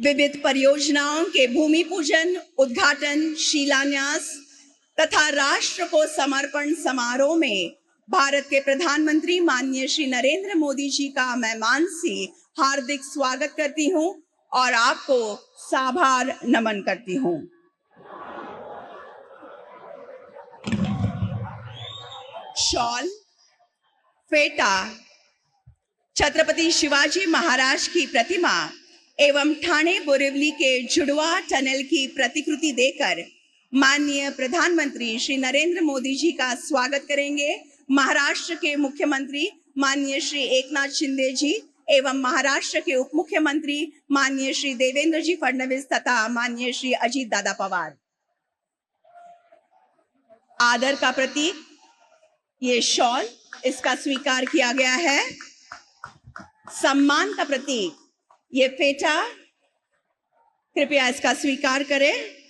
विविध परियोजनाओं के भूमि पूजन, उद्घाटन, शिलान्यास तथा राष्ट्र को समर्पण समारोह में भारत के प्रधानमंत्री माननीय श्री नरेंद्र मोदी जी का मैं मानसी हार्दिक स्वागत करती हूं और आपको साभार नमन करती हूं। शॉल, फेटा, छत्रपति शिवाजी महाराज की प्रतिमा एवं ठाणे बोरिवली के जुड़वा टनल की प्रतिकृति देकर माननीय प्रधानमंत्री श्री नरेंद्र मोदी जी का स्वागत करेंगे महाराष्ट्र के मुख्यमंत्री माननीय श्री एकनाथ शिंदे जी एवं महाराष्ट्र के उप मुख्यमंत्री माननीय श्री देवेंद्र जी फडणवीस तथा माननीय श्री अजीत दादा पवार। आदर का प्रतीक ये शॉल, इसका स्वीकार किया गया है। सम्मान का प्रतीक ये फेटा, कृपया इसका स्वीकार करें।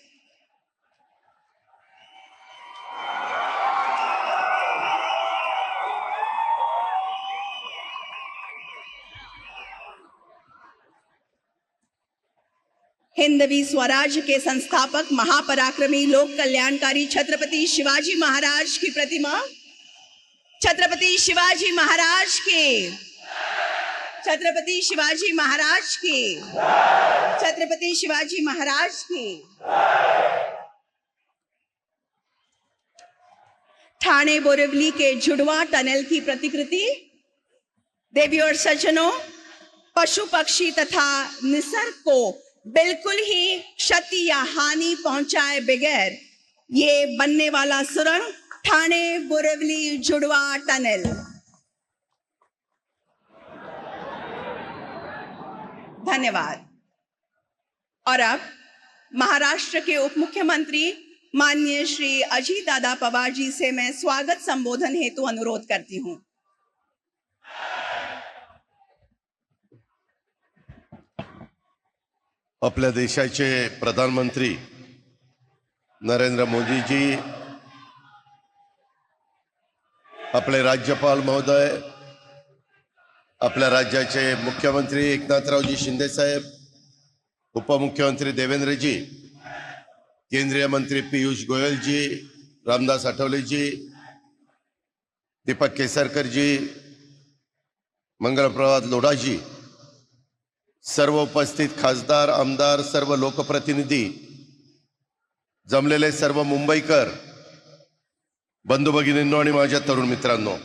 हिंदवी स्वराज के संस्थापक महापराक्रमी लोक कल्याणकारी छत्रपति शिवाजी महाराज की प्रतिमा, छत्रपति शिवाजी महाराज की, छत्रपति शिवाजी महाराज की, छत्रपति शिवाजी महाराज की। ठाणे बोरिवली के जुड़वा टनल की प्रतिकृति। देवी और सज्जनों, पशु पक्षी तथा निसर्ग को बिल्कुल ही क्षति या हानि पहुंचाए बगैर ये बनने वाला सुरंग ठाणे बोरिवली जुड़वा टनल। धन्यवाद। और अब महाराष्ट्र के उप मुख्यमंत्री माननीय श्री अजीत दादा पवार जी से मैं स्वागत संबोधन हेतु अनुरोध करती हूं। आपल्या देशाचे प्रधानमंत्री नरेंद्र मोदी जी, आपले राज्यपाल महोदय, आपल्या राज्याचे मुख्यमंत्री एकनाथरावजी शिंदे साहेब, उपमुख्यमंत्री देवेंद्र जी, केंद्रीय मंत्री पीयूष गोयल जी, रामदास आठवले जी, दीपक केसरकर जी, मंगलप्रभात लोढा जी, सर्व उपस्थित खासदार, आमदार, सर्व लोकप्रतिनिधी, जमलेले सर्व मुंबईकर बंधू भगिनींनो आणि माझ्या तरुण मित्रांनो,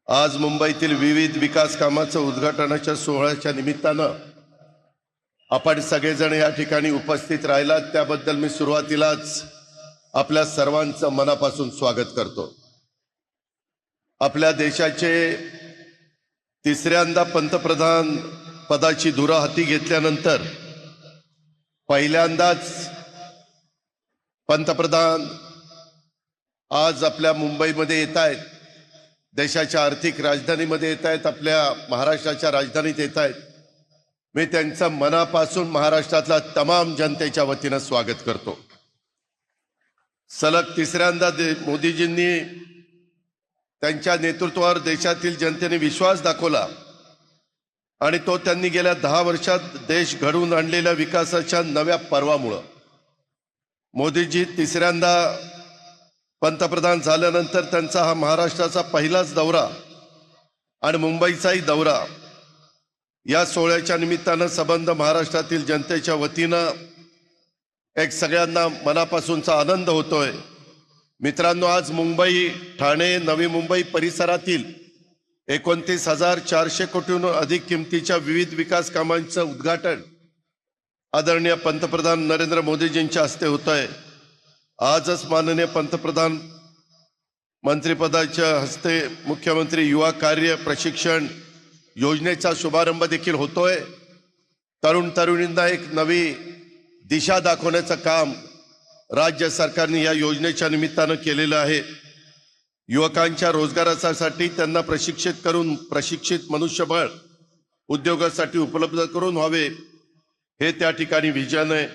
आज मुंबईतील विविध विकास कामांच्या उद्घाटनाच्या सोहळ्याच्या निमित्तानं आपण सगळेजण या ठिकाणी उपस्थित राहिलात त्याबद्दल मी सुरुवातीलाच आपल्या सर्वांचं मनापासून स्वागत करतो। आपल्या देशाचे तिसऱ्यांदा पंतप्रधान पदाची धुरा हाती घेतल्यानंतर पहिल्यांदाच पंतप्रधान आज आपल्या मुंबईमध्ये येत आहेत, देशाच्या आर्थिक राजधानीमध्ये येत आहेत, आपल्या महाराष्ट्राच्या राजधानीत येत आहेत। मी त्यांचं मनापासून महाराष्ट्रातल्या तमाम जनतेच्या वतीनं स्वागत करतो। सलग तिसऱ्यांदा मोदीजींनी त्यांच्या नेतृत्वावर देशातील जनतेने विश्वास दाखवला आणि तो त्यांनी गेल्या 10 वर्षात देश घडवून आणलेल्या विकासाच्या नव्या पर्वामुळे मोदीजी तिसऱ्यांदा पंतप्रधान झाल्यानंतर त्यांचा हा महाराष्ट्राचा पहिलाच दौरा आणि मुंबईचाही दौरा, या सोहळ्याच्या निमित्तानं संबंध महाराष्ट्रातील जनतेच्या वतीनं एक सगळ्यांना मनापासूनचा आनंद होतोय। मित्रांनो, आज मुंबई, ठाणे, नवी मुंबई परिसरातील 29,400 कोटींहून अधिक किमतीच्या विविध विकास कामांचं उद्घाटन आदरणीय पंतप्रधान नरेंद्र मोदीजींच्या हस्ते होतंय। आजच माननीय पंतप्रधान मंत्रिपदाच्या हस्ते मुख्यमंत्री युवा कार्य प्रशिक्षण योजनेचा शुभारंभ देखील होतोय। तरुण तरुणींना एक नवी दिशा दाखवण्याचं काम राज्य सरकारने या योजनेच्या निमित्तानं केलेलं आहे। युवकांच्या रोजगारासाठी त्यांना प्रशिक्षित करून प्रशिक्षित मनुष्यबळ उद्योगासाठी उपलब्ध करून व्हावे हे त्या ठिकाणी विजन आहे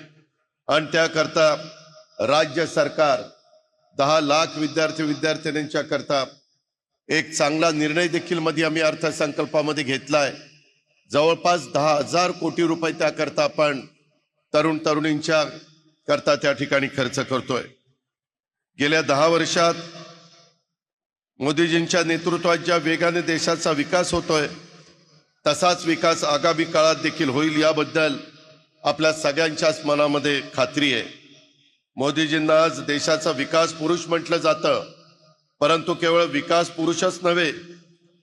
आणि त्याकरता राज्य सरकार 10 लाख विद्यार्थ्यांच्या करता एक चांगला निर्णय देखील मध्ये आम्ही अर्थसंकल्पामध्ये घेतलाय। जवळपास 10,000 कोटी रुपये त्याकरता आपण तरुण तरुणींच्या करता त्या ठिकाणी खर्च करतोय. गेल्या 10 वर्षात मोदीजींच्या नेतृत्वात ज्या वेगाने देशाचा विकास होतोय तसाच विकास आगामी काळात देखील होईल याबद्दल आपल्या सगळ्यांच्याच मनामध्ये खात्री आहे. मोदीजींना आज देशाचा विकास पुरुष म्हटलं जातं, परंतु केवळ विकास पुरुषच नव्हे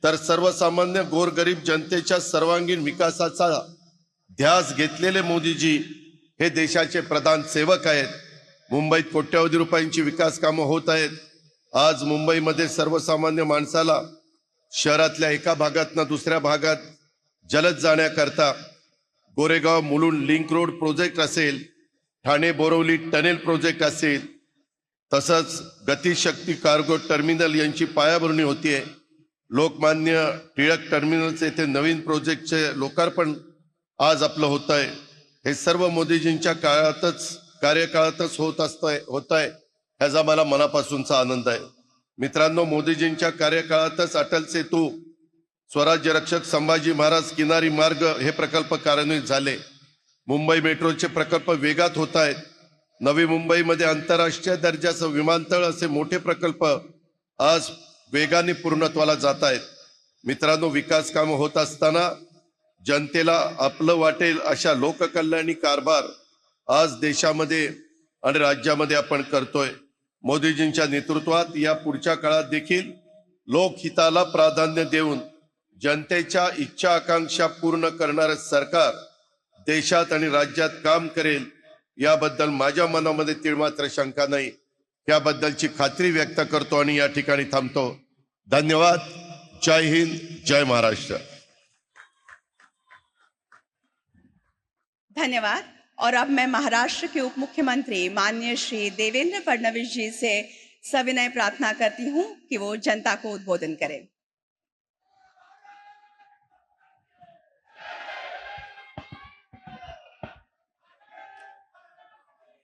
तर सर्वसामान्य गोरगरीब जनतेच्या सर्वांगीण विकासाचा ध्यास घेतलेले मोदीजी हे देशाचे प्रधान सेवक आहेत. मुंबईत कोट्यवधी रुपयांची विकास कामं होत आहेत. आज मुंबईमध्ये सर्वसामान्य माणसाला शहरातल्या एका भागातनं दुसऱ्या भागात जलद जाण्याकरता Goregaon Mulund link road project असेल, ठाणे बोरिवली टनेल प्रोजेक्ट असेल, तसंच गतिशक्ती कार्गो टर्मिनल यांची पायाभरणी होतीये. लोकमान्य टिळक टर्मिनलचे येथे नवीन प्रोजेक्टचे लोकार्पण आज आपलं होत आहे. हे सर्व मोदीजींच्या कार्यकाळातच होत आहे ह्याचा मला मनापासूनचा आनंद आहे. मित्रांनो, मोदीजींच्या कार्यकाळातच अटल सेतू, स्वराज्य रक्षक संभाजी महाराज किनारी मार्ग हे प्रकल्प कार्यान्वित झाले. मुंबई मेट्रोचे प्रकल्प वेगात होत आहेत. नवी मुंबईमध्ये आंतरराष्ट्रीय दर्जाचं विमानतळ असे मोठे प्रकल्प आज वेगाने पूर्णत्वाला जात आहेत. मित्रांनो, विकास कामं होत असताना जनतेला आपलं वाटेल अशा लोककल्याणी कारभार आज देशामध्ये आणि राज्यामध्ये आपण करतोय. मोदीजींच्या नेतृत्वात या पुढच्या काळात देखील लोकहिताला प्राधान्य देऊन जनतेच्या इच्छा आकांक्षा पूर्ण करणारं सरकार देशात आणि राज्यात काम करेल याबद्दल माझ्या मनामध्ये तीळमात्र शंका नाही. याबद्दलची खात्री व्यक्त करतो आणि या ठिकाणी थांबतो. धन्यवाद. जय हिंद, जय महाराष्ट्र. धन्यवाद. और अब मैं महाराष्ट्र के उप मुख्यमंत्री माननीय श्री देवेंद्र फडणवीस जी से सविनय प्रार्थना करती हूं कि वो जनता को उद्बोधन करें.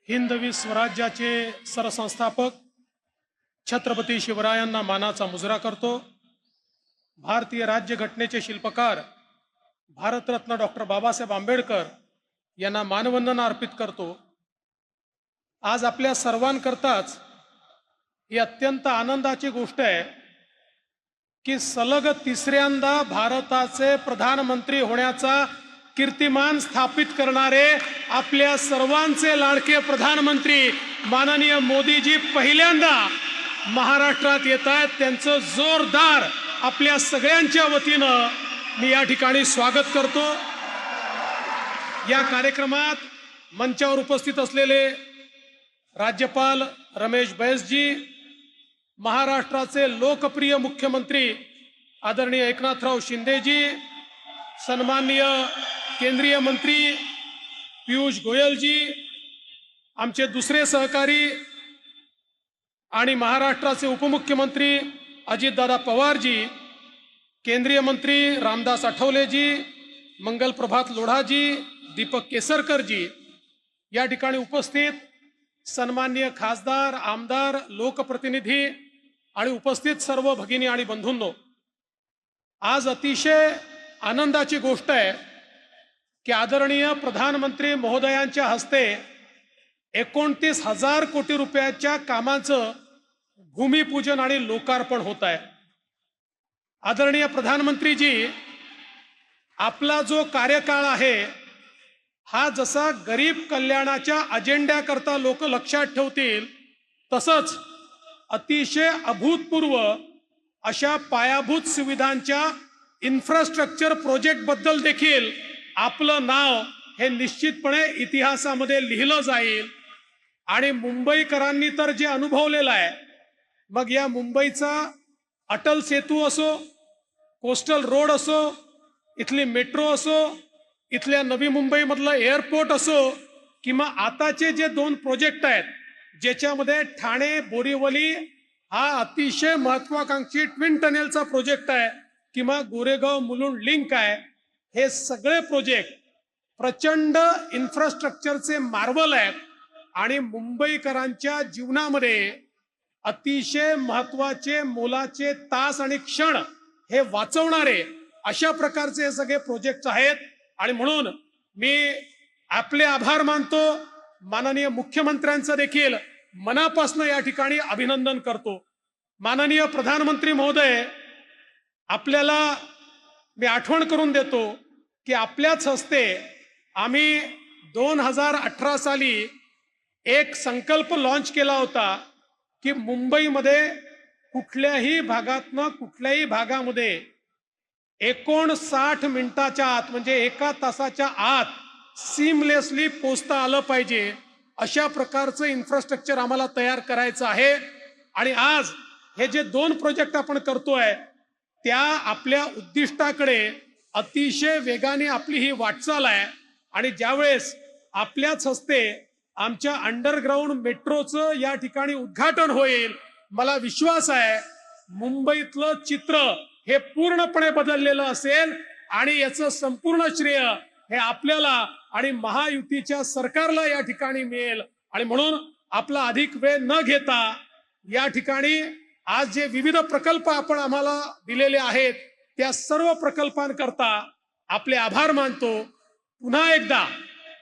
हिंदवी स्वराज्याचे सरसंस्थापक छत्रपती शिवरायांना मानाचा मुजरा करतो. भारतीय राज्यघटनेचे शिल्पकार भारतरत्न डॉक्टर बाबासाहेब आंबेडकर यांना मानवंदना अर्पित करतो. आज आपल्या सर्वांकरताच ही अत्यंत आनंदाची गोष्ट आहे की सलग तिसऱ्यांदा भारताचे प्रधानमंत्री होण्याचा कीर्तिमान स्थापित करणारे आपल्या सर्वांचे लाडके प्रधानमंत्री माननीय मोदीजी पहिल्यांदा महाराष्ट्रात येत आहेत. त्यांचं जोरदार आपल्या सगळ्यांच्या वतीनं मी या ठिकाणी स्वागत करतो. या कार्यक्रमात मंचावर उपस्थित असलेले राज्यपाल रमेश बैसजी, महाराष्ट्राचे लोकप्रिय मुख्यमंत्री आदरणीय एकनाथराव शिंदेजी, सन्माननीय केंद्रीय मंत्री पियुष गोयलजी, आमचे दुसरे सहकारी आणि महाराष्ट्राचे उपमुख्यमंत्री अजितदादा पवारजी, केंद्रीय मंत्री रामदास आठवलेजी, मंगल प्रभात लोढाजी, दीपक केसरकरजी, या ठिकाणी उपस्थित सन्माननीय खासदार, आमदार, लोकप्रतिनिधी आणि उपस्थित सर्व भगिनी आणि बंधूंनो, आज अतिशय आनंदाची गोष्ट आहे की आदरणीय प्रधानमंत्री महोदयांच्या हस्ते 29,000 कोटी रुपयाच्या कामाचं भूमिपूजन आणि लोकार्पण होत आहे. आदरणीय प्रधानमंत्रीजी, आपला जो कार्यकाळ आहे हा जसा गरीब कल्याणाच्या अजेंड्याकरता लोक लक्षात ठेवतील तसंच अतिशय अभूतपूर्व अशा पायाभूत सुविधांच्या इन्फ्रास्ट्रक्चर प्रोजेक्ट बद्दल देखील आपलं नाव हे निश्चितपणे इतिहासामध्ये लिहिलं जाईल. आणि मुंबईकरांनी तर जे अनुभवलेलं आहे, मग या मुंबईचा अटल सेतू असो, कोस्टल रोड असो, इथली मेट्रो असो, इथल्या नवी मुंबईमधलं एअरपोर्ट असो, किंवा आताचे जे 2 प्रोजेक्ट आहेत ज्याच्यामध्ये ठाणे बोरिवली हा अतिशय महत्वाकांक्षी ट्विन टनेलचा प्रोजेक्ट आहे, किंवा गोरेगाव मुलुंड लिंक आहे, हे सगळे प्रोजेक्ट प्रचंड इन्फ्रास्ट्रक्चरचे मार्वल आहेत आणि मुंबईकरांच्या जीवनामध्ये अतिशय महत्वाचे मोलाचे तास आणि क्षण हे वाचवणारे अशा प्रकारचे हे सगळे प्रोजेक्ट आहेत. आणि म्हणून मी आपले आभार मानतो. माननीय मुख्यमंत्र्यांचं देखील मनापासून या ठिकाणी अभिनंदन करतो. माननीय प्रधानमंत्री महोदय, आपल्याला मी आठवण करून देतो की आपल्याच हस्ते आम्ही 2018 साली एक संकल्प लॉन्च केला होता की मुंबईमध्ये कुठल्याही भागामध्ये 59 मिनिटाच्या आत म्हणजे 1 तासाच्या आत सीमलेसली पोचता आलं पाहिजे, अशा प्रकारचं इन्फ्रास्ट्रक्चर आम्हाला तयार करायचं आहे. आणि आज हे जे 2 प्रोजेक्ट आपण करतोय त्या आपल्या उद्दिष्टाकडे अतिशय वेगाने आपली ही वाटचाल आहे. आणि ज्यावेळेस आपल्याच हस्ते आमच्या अंडरग्राऊंड मेट्रोचं या ठिकाणी उद्घाटन होईल, मला विश्वास आहे मुंबईतलं चित्र हे पूर्णपणे बदललेलं असेल. आणि याचं संपूर्ण श्रेय हे आपल्याला आणि महायुतीच्या सरकारला या ठिकाणी मिळेल. आणि म्हणून आपला अधिक वेळ न घेता या ठिकाणी आज जे विविध प्रकल्प आपण आम्हाला दिलेले आहेत त्या सर्व प्रकल्पांकरता आपले आभार मानतो. पुन्हा एकदा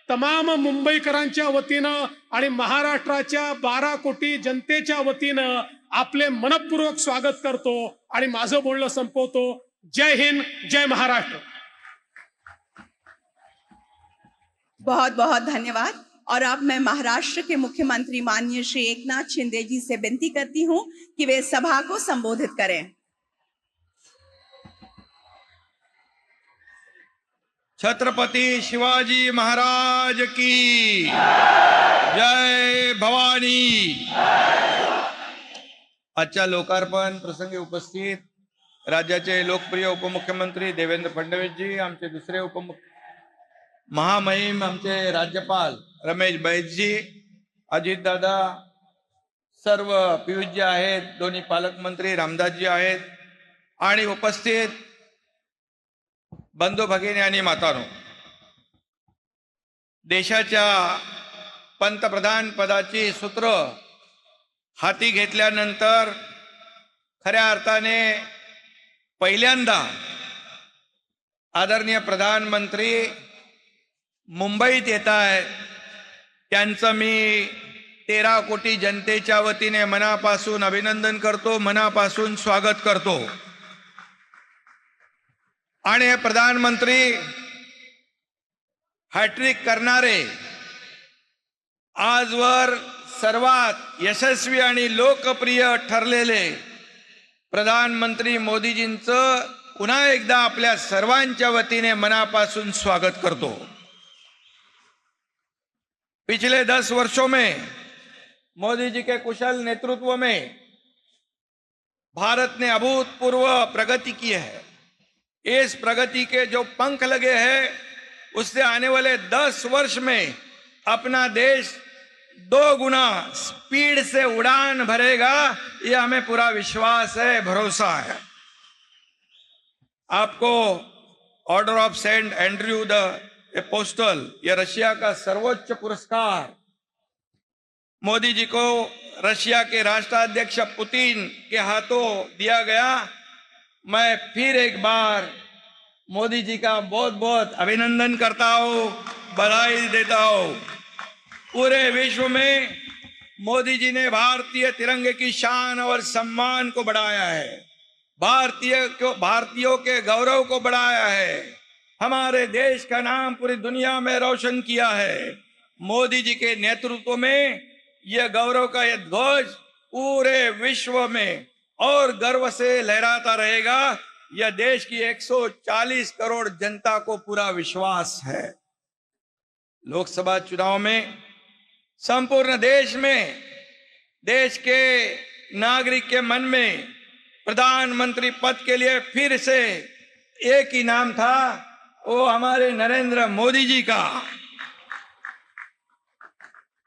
तमाम मुंबईकरांच्या वतीनं आणि महाराष्ट्राच्या 12 कोटी जनतेच्या वतीनं आपले मनपूर्वक स्वागत करतो आणि माझं बोलणं संपवतो. जय हिंद, जय महाराष्ट्र. बहुत बहुत धन्यवाद. और अब मैं महाराष्ट्र के मुख्यमंत्री माननीय श्री एकनाथ शिंदे जी से विनती करती हूं कि वे सभा को संबोधित करें. छत्रपति शिवाजी महाराज की जय भवानी. आजच्या लोकार्पण प्रसंगी उपस्थित राज्याचे लोकप्रिय उपमुख्यमंत्री देवेंद्र फडणवीसजी, आमचे दुसरे महामहिम आमचे राज्यपाल रमेश बैसजी, अजितदादा, सर्व पियुषजी आहेत, दोन्ही पालकमंत्री रामदासजी आहेत आणि उपस्थित बंधू भगिनी आणि मातांनो, देशाच्या पंतप्रधान पदाची सूत्र हाती घेतल्यानंतर खऱ्या अर्थाने पहिल्यांदा आदरणीय प्रधानमंत्री मुंबईत येत आहेत. त्यांचं मी 13 कोटी जनतेच्या वतीने मनापासून अभिनंदन करतो, मनापासून स्वागत करतो. आणि हे प्रधानमंत्री हॅट्रिक करणारे आजवर सर्वात यशस्वी आणि लोकप्रिय ठरलेले प्रधानमंत्री मोदीजींचं पुन्हा एकदा आपल्या सर्वांच्या वतीने मनापासून स्वागत करतो. पिछले 10 वर्षों में मोदी जी के कुशल नेतृत्व में भारत ने अभूतपूर्व प्रगति की है. इस प्रगति के जो पंख लगे हैं उससे आने वाले 10 वर्ष में अपना देश 2 गुना स्पीड से उड़ान भरेगा, ये हमें पूरा विश्वास है, भरोसा है. आपको Order of Saint Andrew the Apostle, ये रशिया का सर्वोच्च पुरस्कार मोदी जी को रशिया के राष्ट्राध्यक्ष पुतिन के हाथों दिया गया. मैं फिर एक बार मोदी जी का बहुत बहुत अभिनंदन करता हूं, बधाई देता हूं. पूरे विश्व में मोदी जी ने भारतीय तिरंगे की शान और सम्मान को बढ़ाया है, भारतीयों के गौरव को बढ़ाया है, हमारे देश का नाम पूरी दुनिया में रोशन किया है. मोदी जी के नेतृत्व में यह गौरव का यह ध्वज पूरे विश्व में और गर्व से लहराता रहेगा. यह देश की 140 करोड़ जनता को पूरा विश्वास है. लोकसभा चुनाव में संपूर्ण देश में देश के नागरिक के मन में प्रधानमंत्री पद के लिए फिर से एक ही नाम था, वो हमारे नरेंद्र मोदी जी का.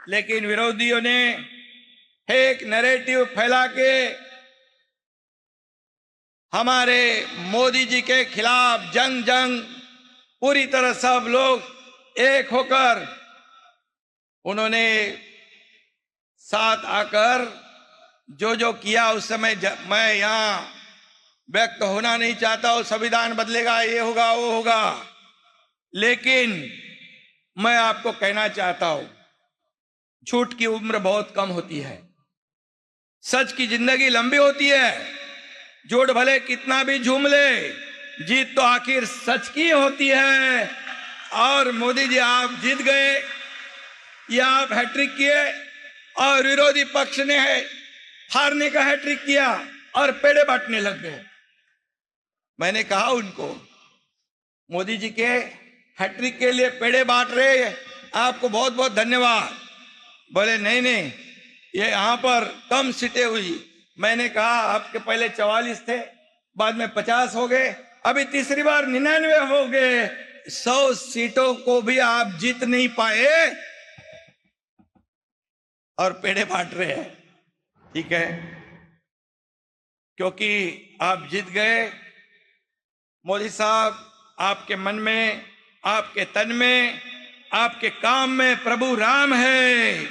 लेकिन विरोधियों ने एक नैरेटिव फैला के हमारे मोदी जी के खिलाफ जंग पूरी तरह सब लोग एक होकर उन्होंने साथ आकर जो किया उस समय मैं यहाँ व्यक्त होना नहीं चाहता हूं, संविधान बदलेगा, ये होगा वो होगा, लेकिन मैं आपको कहना चाहता हूं झूठ की उम्र बहुत कम होती है, सच की जिंदगी लंबी होती है। झूठ भले कितना भी झूम ले, जीत तो आखिर सच की होती है। और मोदी जी आप जीत गए, या आप हैट्रिक किए और विरोधी पक्ष ने हारने का हैट्रिक किया और पेड़े बांटने लग गए। मैंने कहा उनको, मोदी जी के हैट्रिक के लिए पेड़े बांट रहे, आपको बहुत बहुत धन्यवाद। बोले नहीं नहीं, ये यहां पर कम सीटें हुई। मैंने कहा आपके पहले 44 थे, बाद में 50 हो गए, अभी तीसरी बार 99 हो गए। 100 सीटों को भी आप जीत नहीं पाए और पेड़े बांट रहे हैं। ठीक है, क्योंकि आप जीत गए। मोदी साहब, आपके मन में, आपके तन में, आपके काम में प्रभु राम है।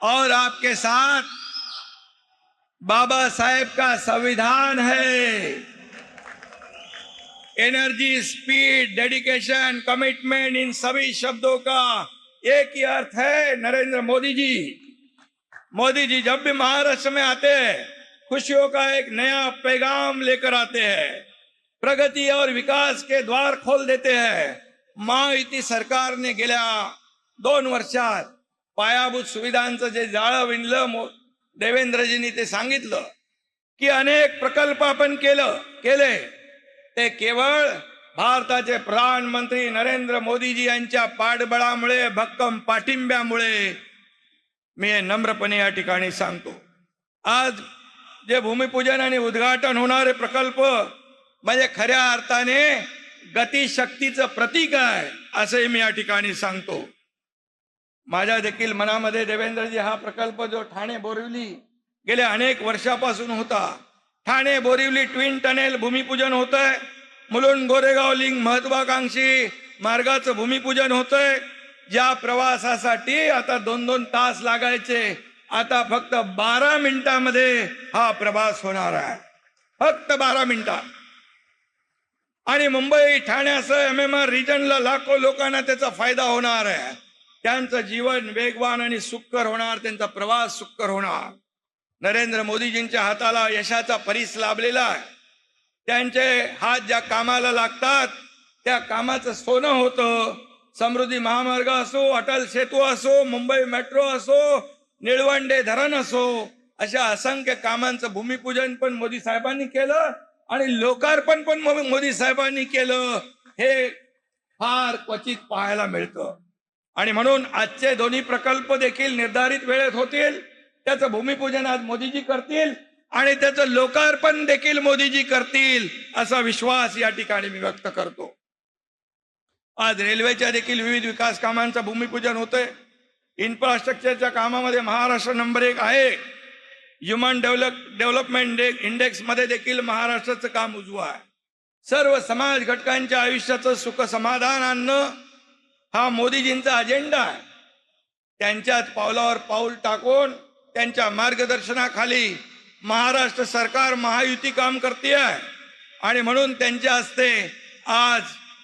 और आपके साथ बाबा साहेब का संविधान है। एनर्जी, स्पीड, डेडिकेशन, कमिटमेंट, इन सभी शब्दों का एक ही अर्थ है नरेंद्र मोदी जी। मोदी जी जब भी महाराष्ट्र में आते हैं, खुशियों का एक नया पैगाम लेकर आते हैं, प्रगती और विकास के द्वार खोल देते हैं। महायुती सरकारने गेल्या 2 वर्षात पायाभूत सुविधांचं जे जाळं विणलं, देवेंद्रजींनी ते सांगितलं की अनेक प्रकल्प आपण केले, ते केवळ भारताचे प्रधानमंत्री नरेंद्र मोदीजी यांच्या पाठबळामुळे, भक्कम पाठिंब्यामुळे। मी हे नम्रपणे या ठिकाणी सांगतो। आज जे भूमिपूजन आणि उद्घाटन होणारे प्रकल्प म्हणजे खऱ्या अर्थाने गतिशक्तीचं प्रतीक आहे, असे मी या ठिकाणी सांगतो। माझ्या देखील मनामध्ये देवेंद्रजी, हा प्रकल्प जो ठाणे बोरिवली गेल्या अनेक वर्षापासून होता, ठाणे बोरिवली ट्विन टनेल भूमिपूजन होतंय, मुलुंड गोरेगाव लिंक महत्वाकांक्षी मार्गाचं भूमिपूजन होतंय। ज्या प्रवासासाठी आता 2-2 तास लागायचे, आता फक्त 12 मिनिटांमध्ये हा प्रवास होणार आहे, फक्त 12 मिनिटात। आणि मुंबई ठाण्यासह MMR रिजनला लाखो लोकांना त्याचा फायदा होणार आहे। त्यांचं जीवन वेगवान आणि सुखकर होणार, त्यांचा प्रवास सुखकर होणार। नरेंद्र मोदीजींच्या हाताला यशाचा परीस लाभलेला आहे। त्यांचे हात ज्या कामाला लागतात त्या कामाचं सोनं होतं। समृद्धी महामार्ग असो, अटल सेतू असो, मुंबई मेट्रो असो, निळवंडे धरण असो, अशा असंख्य कामांचं भूमिपूजन पण मोदी साहेबांनी केलं आणि लोकार्पण पण मोदी साहेबांनी केलं। हे फार क्वचित पाहायला मिळतं। आणि म्हणून आजचे दोन्ही प्रकल्प देखील निर्धारित वेळेत होतील, त्याचं भूमिपूजन आज मोदीजी करतील आणि त्याचं लोकार्पण देखील मोदीजी करतील, असा विश्वास या ठिकाणी मी व्यक्त करतो। आज रेल्वेच्या देखील विविध विकास कामांचं भूमिपूजन होतंय। इन्फ्रास्ट्रक्चरच्या कामामध्ये महाराष्ट्र नंबर 1 आहे। ह्युमन डेव्हलपमेंट इंडेक्स मध्ये देखील महाराष्ट्राचं काम उजवं आहे। सर्व समाज घटकांच्या आयुष्याचं सुख समाधान आणणं हा मोदीजींचा अजेंडा आहे। त्यांच्याच पावलावर पाऊल टाकून त्यांच्या मार्गदर्शनाखाली महाराष्ट्र सरकार महायुती काम करते आहे आणि म्हणून त्यांच्या हस्ते आज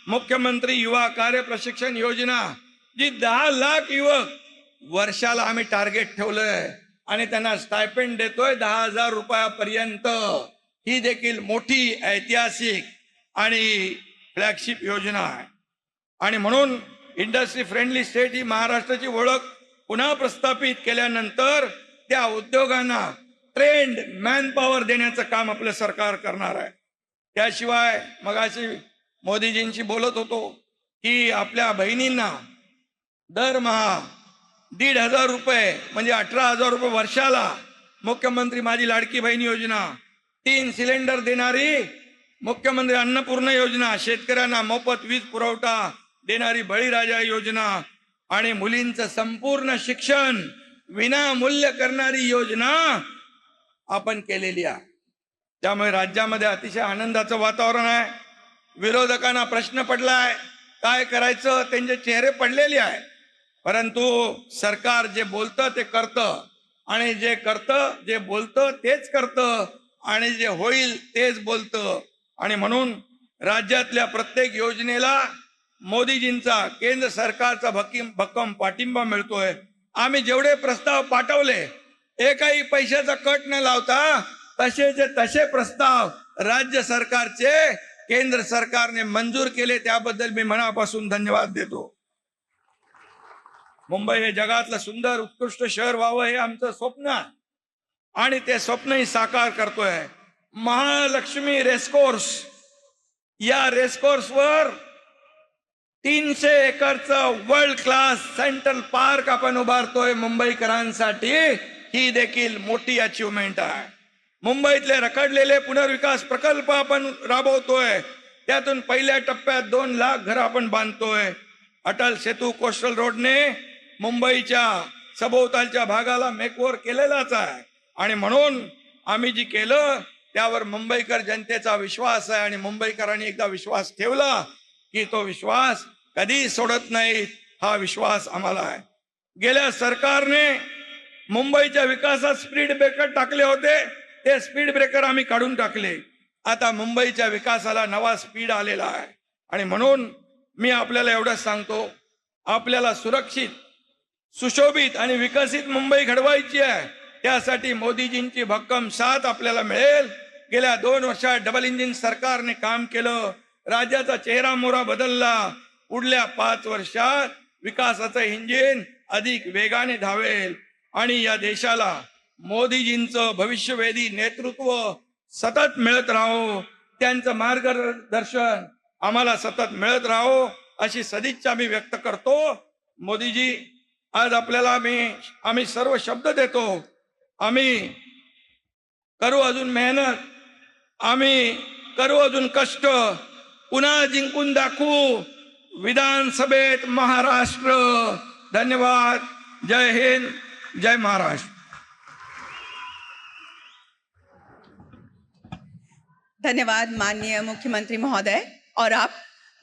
मुख्यमंत्री युवा कार्य प्रशिक्षण योजना, जी 10 लाख युवक वर्षाला आम्ही टार्गेट ठेवलंय आणि त्यांना स्टायपेंड देतोय 10,000 रुपयापर्यंत, ही देखील मोठी ऐतिहासिक आणि फ्लॅगशिप योजना आहे। आणि म्हणून इंडस्ट्री फ्रेंडली स्टेट ही महाराष्ट्राची ओळख पुन्हा प्रस्थापित केल्यानंतर त्या उद्योगांना ट्रेंड मॅन पॉवर देण्याचं काम आपलं सरकार करणार आहे। त्याशिवाय मगाशी मोदीजींशी बोलत होतो की आपल्या बहिणींना दरमहा 1,500 रुपये म्हणजे 18,000 रुपये वर्षाला मुख्यमंत्री माझी लाडकी बहीण योजना, 3 सिलेंडर देणारी मुख्यमंत्री अन्नपूर्णा योजना, शेतकऱ्यांना मोफत वीज पुरवठा देणारी बळीराजा योजना आणि मुलींचं संपूर्ण शिक्षण विनामूल्य करणारी योजना आपण केलेली आहे। त्यामुळे राज्यामध्ये अतिशय आनंदाचं वातावरण आहे। विरोधकांना प्रश्न पडलाय काय करायचं, त्यांचे चेहरे पडलेले आहे, परंतु सरकार जे बोलतं ते करतं। आणि जे करतं, जे बोलतं तेच करतं आणि जे होईल तेच बोलतं. आणि म्हणून राज्यातल्या प्रत्येक योजनेला मोदीजींचा, केंद्र सरकारचा भक्कम पाठिंबा मिळतोय. आम्ही जेवढे प्रस्ताव पाठवले, एकही पैशाचा कट न लावता तसेचे तसे प्रस्ताव राज्य सरकारचे केंद्र सरकारने मंजूर केले, त्याबद्दल मी मनापासून धन्यवाद देतो. मुंबई हे जगातलं सुंदर उत्कृष्ट शहर व्हावं हे आमचं स्वप्न आहे आणि ते स्वप्नही साकार करतोय. महालक्ष्मी रेसकोर्स, या रेसकोर्सवर 300 एकरचं वर्ल्ड क्लास सेंट्रल पार्क आपण उभारतोय मुंबईकरांसाठी. ही देखील मोठी अचीवमेंट आहे. मुंबईतले रखडलेले पुनर्विकास प्रकल्प आपण राबवतोय, त्यातून पहिल्या टप्प्यात 2 लाख घरं आपण बांधतोय. अटल सेतू कोस्टल रोडने मुंबईच्या सभोवतालच्या भागाला मेकओव्हर केलेलाच आहे आणि म्हणून आम्ही जी केलं त्यावर मुंबईकर जनतेचा विश्वास आहे आणि मुंबईकरांनी एकदा विश्वास ठेवला की तो विश्वास कधी सोडत नाहीत. हा विश्वास आम्हाला आहे. गेल्या सरकारने मुंबईच्या विकासात स्पीड ब्रेकर टाकले होते, ते स्पीड ब्रेकर आम्ही काढून टाकले. आता मुंबईच्या विकासाला नवा स्पीड आलेला आहे आणि म्हणून मी आपल्याला एवढंच सांगतो, आपल्याला सुरक्षित, सुशोभित आणि विकसित मुंबई घडवायची आहे. त्यासाठी मोदीजींची भक्कम साथ आपल्याला मिळेल. गेल्या 2 वर्षात डबल इंजिन सरकारने काम केलं, राज्याचा चेहरा मोहरा बदलला. पुढल्या 5 वर्षात विकासाचं इंजिन अधिक वेगाने धावेल आणि या देशाला मोदीजींचं भविष्यवेधी नेतृत्व सतत मिळत राहो, त्यांचं मार्गदर्शन आम्हाला सतत मिळत राहो अशी सदिच्छा मी व्यक्त करतो. मोदीजी, आज आपल्याला आम्ही सर्व शब्द देतो. आम्ही करू अजून मेहनत, आम्ही करू अजून कष्ट, पुन्हा जिंकून दाखवू विधानसभेत महाराष्ट्र. धन्यवाद. जय हिंद, जय महाराष्ट्र. धन्यवाद माननीय मुख्यमंत्री महोदय. और अब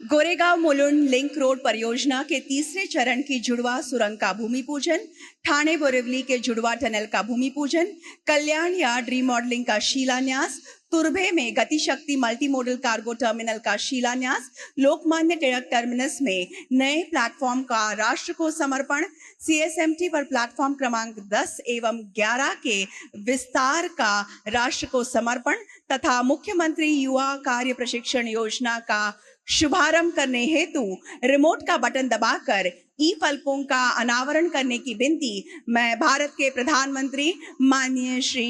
गोरेगांव मुलुंड लिंक रोड परियोजना के 3रे चरण की जुड़वा सुरंग का भूमि पूजन, ठाणे बोरिवली के जुड़वा टनल का भूमि पूजन, कल्याण यार्ड रीमॉडलिंग का शिलान्यास, तुर्भे में गति शक्ति मल्टी मॉडल कार्गो टर्मिनल का शिलान्यास, लोकमान्य टिळक टर्मिनस में नए प्लेटफॉर्म का राष्ट्र को समर्पण, CSMT पर प्लेटफॉर्म क्रमांक 10 एवं 11 के विस्तार का राष्ट्र को समर्पण तथा मुख्यमंत्री युवा कार्य प्रशिक्षण योजना का शुभारंभ करने हेतु रिमोट का बटन दबाकर ई फलकों का अनावरण करने की विनती मैं भारत के प्रधानमंत्री माननीय श्री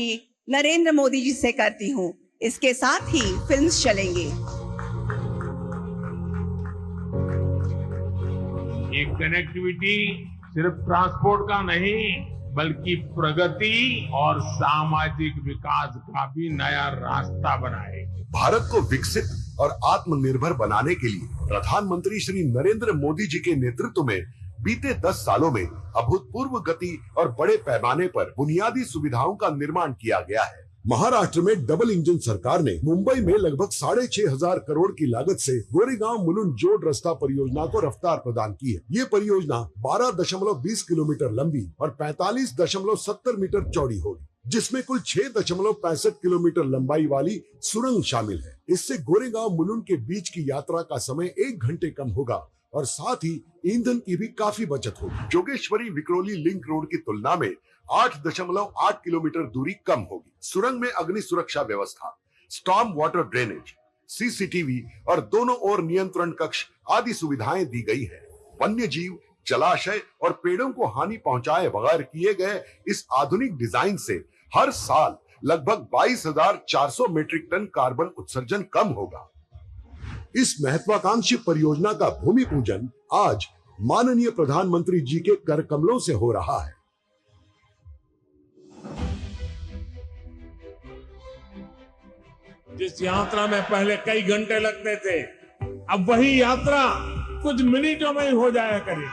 नरेंद्र मोदी जी से करती हूँ. इसके साथ ही फिल्म्स चलेंगे. ये कनेक्टिविटी सिर्फ ट्रांसपोर्ट का नहीं बल्कि प्रगति और सामाजिक विकास का भी नया रास्ता बनाएगी. भारत को विकसित और आत्मनिर्भर बनाने के लिए प्रधानमंत्री श्री नरेंद्र मोदी जी के नेतृत्व में बीते 10 सालों में अभूतपूर्व गति और बड़े पैमाने पर बुनियादी सुविधाओं का निर्माण किया गया है. महाराष्ट्र में डबल इंजन सरकार ने मुंबई में लगभग 6,500 करोड़ की लागत से गोरेगांव मुलुंड जोड़ रास्ता परियोजना को रफ्तार प्रदान की है. ये परियोजना 12.20 किलोमीटर लंबी और 45.70 मीटर चौड़ी होगी, जिसमें कुल 6.65 किलोमीटर लंबाई वाली सुरंग शामिल है. इससे गोरेगांव मुलुंड के बीच की यात्रा का समय 1 घंटे कम होगा और साथ ही ईंधन की भी काफी बचत होगी. जोगेश्वरी विक्रोली लिंक रोड की तुलना में 8.8 किलोमीटर दूरी कम होगी. सुरंग में अग्नि सुरक्षा व्यवस्था, स्टॉर्म वाटर ड्रेनेज, CCTV और दोनों ओर नियंत्रण कक्ष आदि सुविधाएं दी गई है. वन्य जीव, जलाशय और पेड़ों को हानि पहुंचाए बगैर किए गए इस आधुनिक डिजाइन से हर साल लगभग 22,400 मीट्रिक टन कार्बन उत्सर्जन कम होगा. इस महत्वाकांक्षी परियोजना का भूमि पूजन आज माननीय प्रधानमंत्री जी के कर कमलों से हो रहा है. जिस यात्रा में पहले कई घंटे लगते थे, अब वही यात्रा कुछ मिनटों में ही हो जाया करे.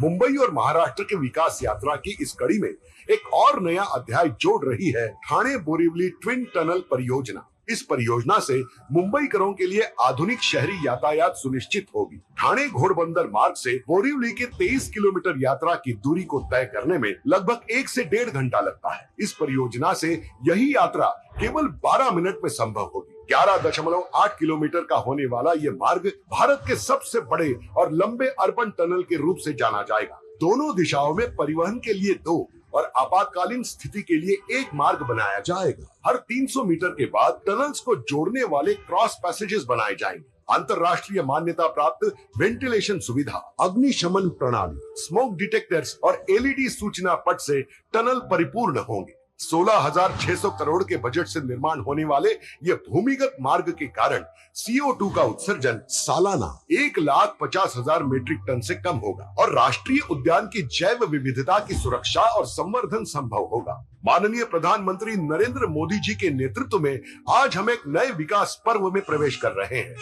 मुंबई और महाराष्ट्र के विकास यात्रा की इस कड़ी में एक और नया अध्याय जोड़ रही है ठाणे बोरिवली ट्विन टनल परियोजना. इस परियोजना से मुंबईकरों के लिए आधुनिक शहरी यातायात सुनिश्चित होगी। ठाणे घोड़बंदर मार्ग से बोरिवली के 23 किलोमीटर यात्रा की दूरी को तय करने में लगभग 1 से 1.5 घंटा लगता है। इस परियोजना से यही यात्रा केवल 12 मिनट में संभव होगी। 11.8 किलोमीटर का होने वाला ये मार्ग भारत के सबसे बड़े और लंबे अर्बन टनल के रूप से जाना जाएगा। दोनों दिशाओं में परिवहन के लिए 2 और आपातकालीन स्थिति के लिए 1 मार्ग बनाया जाएगा। हर 300 मीटर के बाद टनल्स को जोड़ने वाले क्रॉस पैसेजेस बनाए जाएंगे। अंतर्राष्ट्रीय मान्यता प्राप्त वेंटिलेशन सुविधा, अग्निशमन प्रणाली, स्मोक डिटेक्टर्स और एलईडी सूचना पट से टनल परिपूर्ण होंगे। 16,600 करोड़ के बजट से निर्माण होने वाले ये भूमिगत मार्ग के कारण CO2 का उत्सर्जन सालाना 1,50,000 मीट्रिक टन से कम होगा और राष्ट्रीय उद्यान की जैव विविधता की सुरक्षा और संवर्धन संभव होगा। माननीय प्रधानमंत्री नरेंद्र मोदी जी के नेतृत्व में आज हम एक नए विकास पर्व में प्रवेश कर रहे हैं।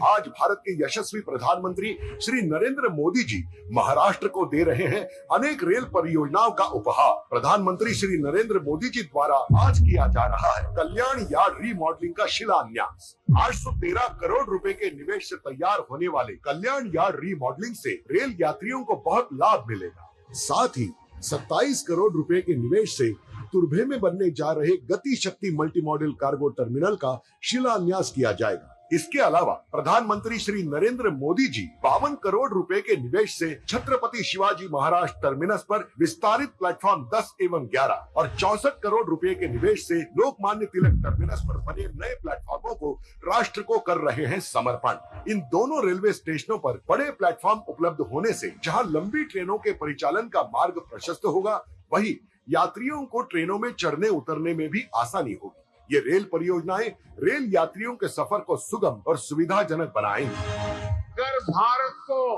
आज भारत के यशस्वी प्रधानमंत्री श्री नरेंद्र मोदी जी महाराष्ट्र को दे रहे हैं अनेक रेल परियोजनाओं का उपहार। प्रधानमंत्री श्री नरेंद्र मोदी जी द्वारा आज किया जा रहा है कल्याण यार्ड रीमॉडलिंग का शिलान्यास। 813 करोड़ रुपए के निवेश से तैयार होने वाले कल्याण यार्ड रीमॉडलिंग से रेल यात्रियों को बहुत लाभ मिलेगा। साथ ही 27 करोड़ रुपए के निवेश से तुर्भे में बनने जा रहे गति शक्ति मल्टी मॉडल कार्गो टर्मिनल का शिलान्यास किया जाएगा। इसके अलावा प्रधानमंत्री श्री नरेंद्र मोदी जी 52 करोड़ रुपए के निवेश से छत्रपति शिवाजी महाराज टर्मिनस पर विस्तारित प्लेटफॉर्म 10 एवं 11 और 64 करोड़ रुपए के निवेश से लोकमान्य तिलक टर्मिनस पर बने नए प्लेटफॉर्मों को राष्ट्र को कर रहे हैं समर्पण। इन दोनों रेलवे स्टेशनों पर बड़े प्लेटफॉर्म उपलब्ध होने से जहां लंबी ट्रेनों के परिचालन का मार्ग प्रशस्त होगा, वहीं यात्रियों को ट्रेनों में चढ़ने उतरने में भी आसानी होगी। ये रेल परियोजनाएं रेल यात्रियों के सफर को सुगम और सुविधाजनक बनाएंगी। अगर भारत को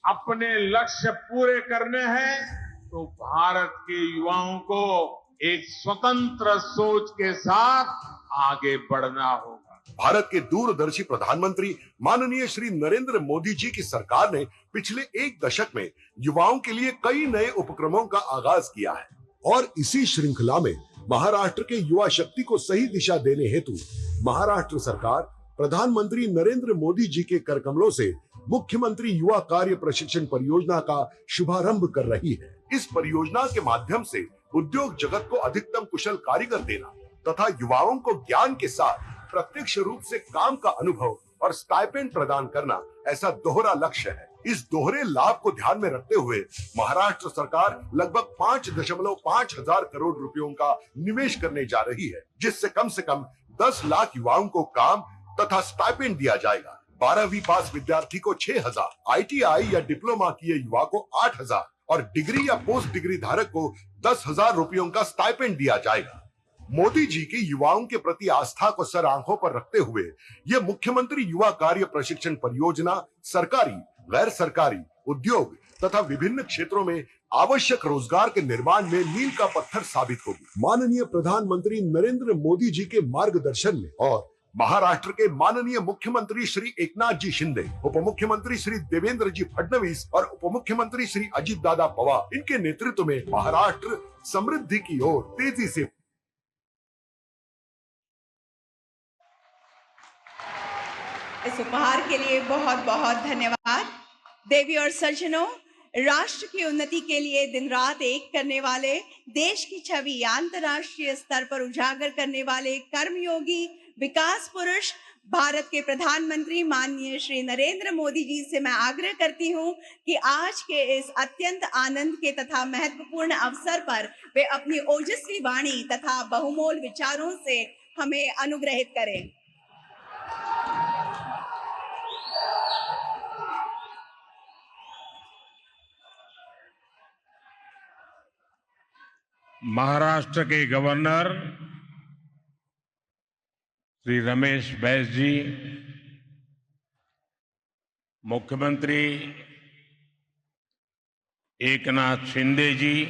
अपने लक्ष्य पूरे करने हैं तो भारत के युवाओं को एक स्वतंत्र सोच के साथ आगे बढ़ना होगा। भारत के दूरदर्शी प्रधानमंत्री माननीय श्री नरेंद्र मोदी जी की सरकार ने पिछले 1 दशक में युवाओं के लिए कई नए उपक्रमों का आगाज किया है और इसी श्रृंखला में महाराष्ट्र के युवा शक्ति को सही दिशा देने हेतु महाराष्ट्र सरकार प्रधानमंत्री नरेंद्र मोदी जी के कर कमलों से मुख्यमंत्री युवा कार्य प्रशिक्षण परियोजना का शुभारंभ कर रही है। इस परियोजना के माध्यम से उद्योग जगत को अधिकतम कुशल कारीगर देना तथा युवाओं को ज्ञान के साथ प्रत्यक्ष रूप से काम का अनुभव और स्टाइपेंड प्रदान करना ऐसा दोहरा लक्ष्य है। इस दोहरे लाभ को ध्यान में रखते हुए महाराष्ट्र सरकार लगभग 5.5 हजार करोड़ रुपयों का निवेश करने जा रही है, जिससे कम से कम 10 लाख युवाओं को काम तथा स्टाइपेंड दिया जाएगा। 12वीं पास विद्यार्थी को 6,000, ITI या डिप्लोमा किए युवा को 8,000 और डिग्री या पोस्ट डिग्री धारक को 10,000 रुपयों का स्टाइपेंड दिया जाएगा। मोदी जी की युवाओं के प्रति आस्था को सर आंखों पर रखते हुए ये मुख्यमंत्री युवा कार्य प्रशिक्षण परियोजना सरकारी, गैर सरकारी, उद्योग तथा विभिन्न क्षेत्रों में आवश्यक रोजगार के निर्माण में मील का पत्थर साबित होगी। माननीय प्रधानमंत्री नरेंद्र मोदी जी के मार्गदर्शन में और महाराष्ट्र के माननीय मुख्यमंत्री श्री एकनाथ जी शिंदे, उप मुख्यमंत्री श्री देवेंद्र जी फडणवीस और उप मुख्यमंत्री श्री अजित दादा पवार, इनके नेतृत्व में महाराष्ट्र समृद्धि की ओर तेजी से। इस उपहार के लिए बहुत बहुत धन्यवाद। देवी और सज्जनों, राष्ट्र की उन्नति के लिए दिन रात एक करने वाले, देश की छवि अंतर्राष्ट्रीय स्तर पर उजागर करने वाले कर्मयोगी विकास पुरुष भारत के प्रधानमंत्री माननीय श्री नरेंद्र मोदी जी से मैं आग्रह करती हूं कि आज के इस अत्यंत आनंद के तथा महत्वपूर्ण अवसर पर वे अपनी ओजस्वी वाणी तथा बहुमोल विचारों से हमें अनुग्रहित करें। महाराष्ट्र के गवर्नर श्री रमेश बैस जी, मुख्यमंत्री एकनाथ शिंदे जी,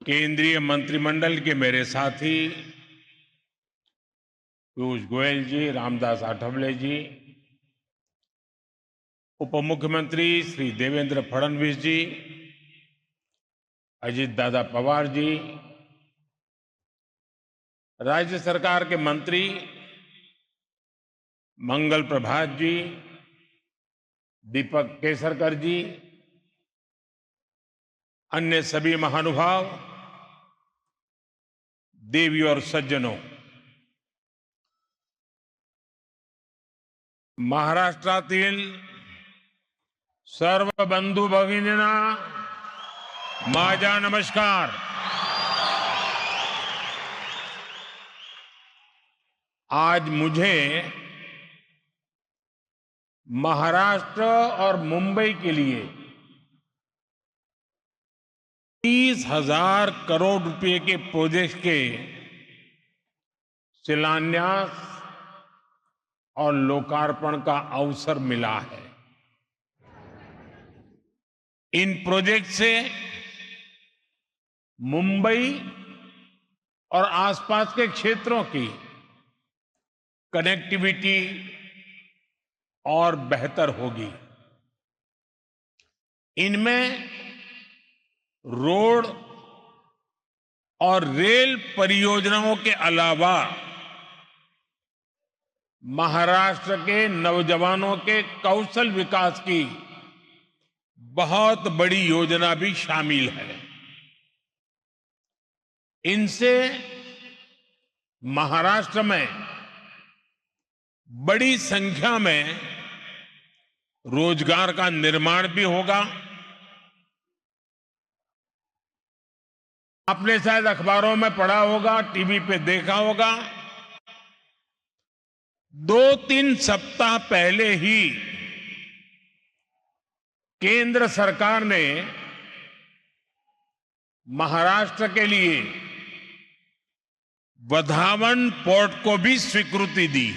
केंद्रीय मंत्रिमंडल के मेरे साथी पीयूष गोयल जी, रामदास आठवले जी, उप मुख्यमंत्री श्री देवेंद्र फडणवीस जी, अजीत दादा पवार जी, राज्य सरकार के मंत्री मंगल प्रभात जी, दीपक केसरकर जी, अन्य सभी महानुभाव, देवी और सज्जनों, महाराष्ट्रातील सर्व बंधू भगिनींना माझा नमस्कार. आज मुझे महाराष्ट्र और मुंबई के लिए 30,000 करोड़ रुपए के प्रोजेक्ट के शिलान्यास और लोकार्पण का अवसर मिला है. इन प्रोजेक्ट से मुंबई और आसपास के क्षेत्रों की कनेक्टिविटी और बेहतर होगी. इनमें रोड और रेल परियोजनाओं के अलावा महाराष्ट्र के नौजवानों के कौशल विकास की बहुत बड़ी योजना भी शामिल है. इनसे महाराष्ट्र में बड़ी संख्या में रोजगार का निर्माण भी होगा. आपने शायद अखबारों में पढ़ा होगा, टीवी पे देखा होगा, 2-3 सप्ताह पहले ही केंद्र सरकार ने महाराष्ट्र के लिए वधावन पोर्ट को भी स्वीकृति दी.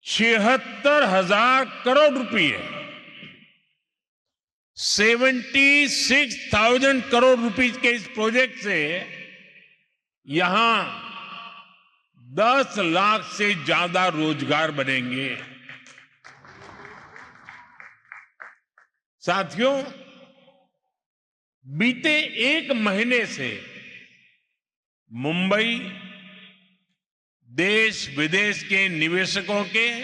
76,000 करोड़ रुपए, 76,000 करोड़ रुपीस के इस प्रोजेक्ट से यहां 10 लाख से ज्यादा रोजगार बनेंगे. साथियों, बीते 1 महीने से मुंबई देश विदेश के निवेशकों के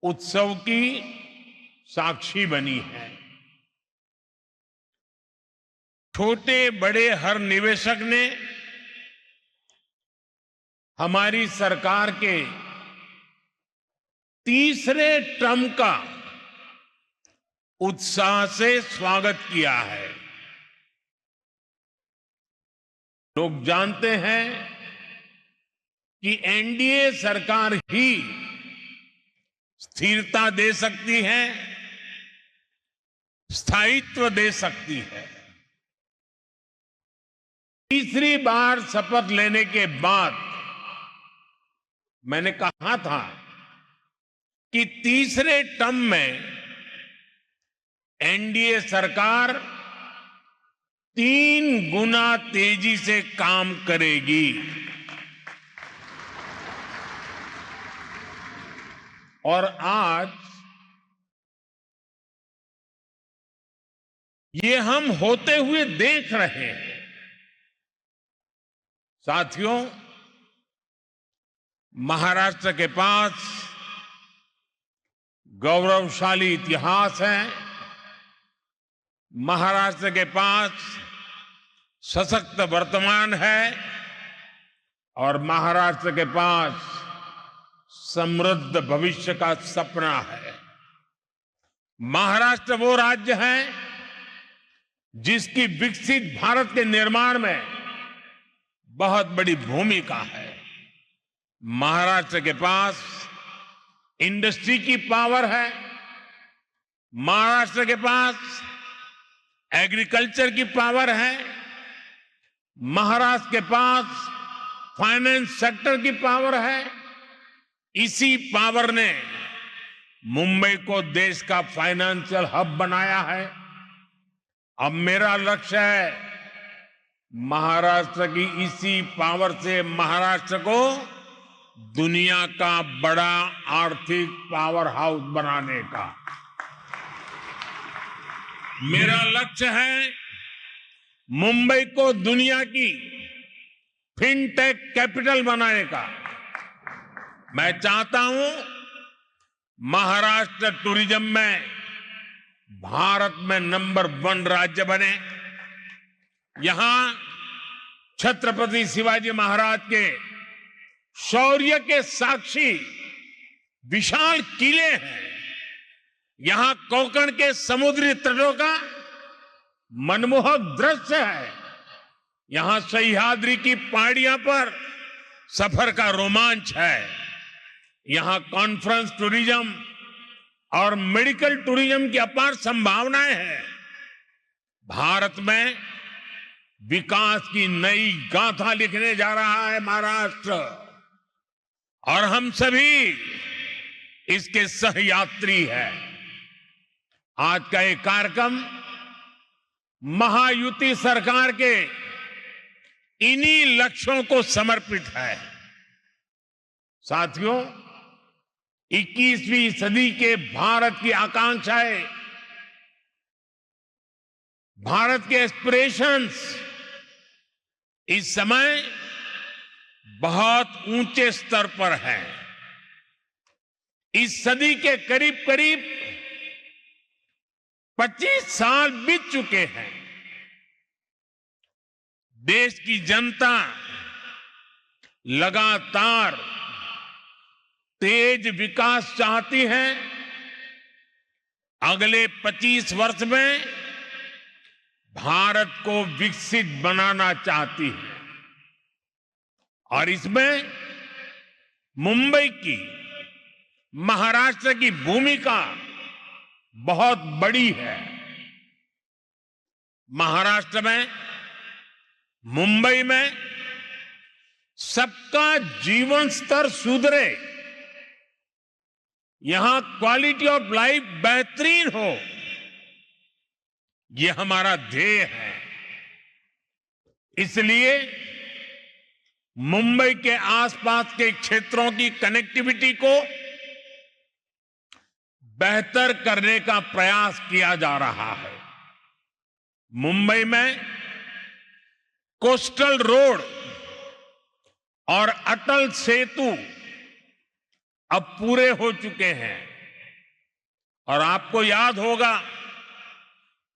उत्सव की साक्षी बनी है. छोटे बड़े हर निवेशक ने हमारी सरकार के तीसरे टर्म का उत्साह से स्वागत किया है. लोग जानते हैं कि एनडीए सरकार ही स्थिरता दे सकती है, स्थायित्व दे सकती है. तीसरी बार शपथ लेने के बाद मैंने कहा था कि तीसरे टर्म में एनडीए सरकार 3 गुना तेजी से काम करेगी. और आज ये हम होते हुए देख रहे हैं. साथियों, महाराष्ट्र के पास गौरवशाली इतिहास है. महाराष्ट्र के पास सशक्त वर्तमान है और महाराष्ट्र के पास समृद्ध भविष्य का सपना है. महाराष्ट्र वो राज्य है जिसकी विकसित भारत के निर्माण में बहुत बड़ी भूमिका है. महाराष्ट्र के पास इंडस्ट्री की पावर है. महाराष्ट्र के पास एग्रीकल्चर की पावर है. महाराष्ट्र के पास फाइनेंस सेक्टर की पावर है. इसी पावर ने मुंबई को देश का फाइनेंशियल हब बनाया है. अब मेरा लक्ष्य है महाराष्ट्र की इसी पावर से महाराष्ट्र को दुनिया का बड़ा आर्थिक पावर हाउस बनाने का। मेरा लक्ष्य है मुंबई को दुनिया की फिनटेक कैपिटल बनाने का। मैं चाहता हूं महाराष्ट्र टूरिज्म में भारत में नंबर 1 राज्य बने। यहां छत्रपति शिवाजी महाराज के शौर्य के साक्षी विशाल किले हैं। यहां कोंकण के समुद्री तटों का मनमोहक दृश्य है। यहां सह्याद्री की पहाड़ियों पर सफर का रोमांच है। यहां कॉन्फ्रेंस टूरिज्म और मेडिकल टूरिज्म की अपार संभावनाएं हैं। भारत में विकास की नई गाथा लिखने जा रहा है महाराष्ट्र, और हम सभी इसके सहयात्री हैं। आज का ये कार्यक्रम महायुति सरकार के इन्हीं लक्ष्यों को समर्पित है। साथियों, 21वीं सदी के भारत की आकांक्षाएं, भारत के एस्पिरेशंस इस समय बहुत ऊंचे स्तर पर हैं। इस सदी के करीब करीब 25 साल बीत चुके हैं। देश की जनता लगातार तेज विकास चाहती है। अगले 25 वर्ष में भारत को विकसित बनाना चाहती है, और इसमें मुंबई की, महाराष्ट्र की भूमिका बहुत बड़ी है। महाराष्ट्र में, मुंबई में सबका जीवन स्तर सुधरे, यहां क्वालिटी ऑफ लाइफ बेहतरीन हो, यह हमारा ध्येय है। इसलिए मुंबई के आसपास के क्षेत्रों की कनेक्टिविटी को बेहतर करने का प्रयास किया जा रहा है। मुंबई में कोस्टल रोड और अटल सेतु अब पूरे हो चुके हैं, और आपको याद होगा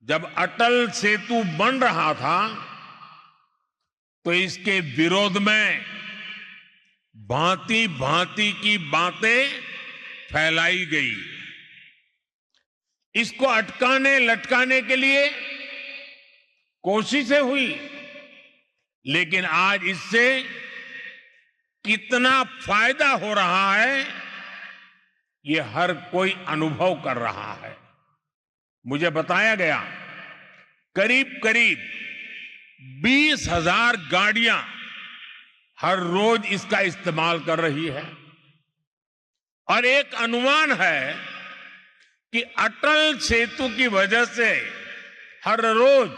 जब अटल सेतु बन रहा था तो इसके विरोध में भांति भांति की बातें फैलाई गई। इसको अटकाने लटकाने के लिए कोशिशें हुई, लेकिन आज इससे कितना फायदा हो रहा है ये हर कोई अनुभव कर रहा है। मुझे बताया गया करीब करीब 20,000 गाड़ियां हर रोज इसका इस्तेमाल कर रही है, और एक अनुमान है कि अटल सेतु की वजह से हर रोज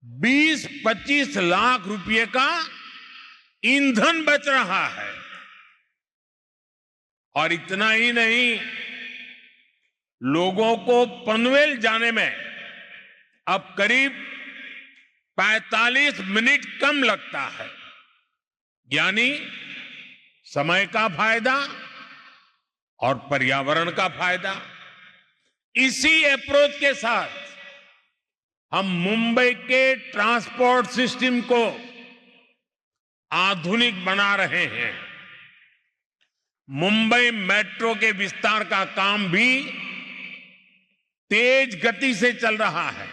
20-25 लाख रुपए का ईंधन बच रहा है। और इतना ही नहीं, लोगों को पनवेल जाने में अब करीब 45 मिनट कम लगता है, यानी समय का फायदा और पर्यावरण का फायदा। इसी अप्रोच के साथ हम मुंबई के ट्रांसपोर्ट सिस्टम को आधुनिक बना रहे हैं। मुंबई मेट्रो के विस्तार का काम भी तेज गति से चल रहा है।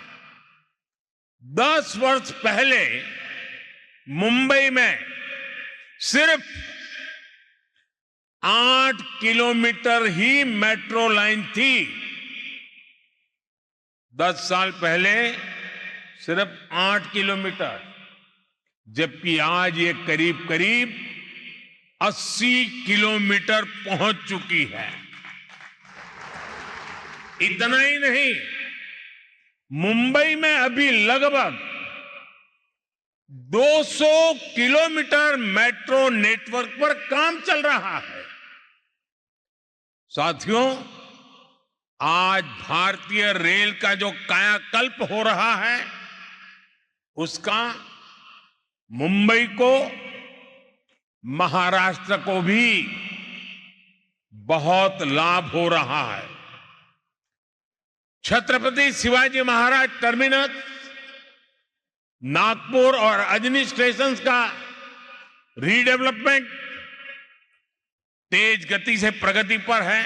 10 वर्ष पहले मुंबई में सिर्फ 8 किलोमीटर ही मेट्रो लाइन थी। 10 साल पहले सिर्फ 8 किलोमीटर, जबकि आज ये करीब करीब 80 किलोमीटर पहुंच चुकी है। इतना ही नहीं, मुंबई में अभी लगभग 200 किलोमीटर मेट्रो नेटवर्क पर काम चल रहा है। साथियों, आज भारतीय रेल का जो कायाकल्प हो रहा है, उसका मुंबई को, महाराष्ट्र को भी बहुत लाभ हो रहा है। छत्रपति शिवाजी महाराज टर्मिनस, नागपुर और अजनी स्टेशन का रीडेवलपमेंट तेज गति से प्रगति पर है।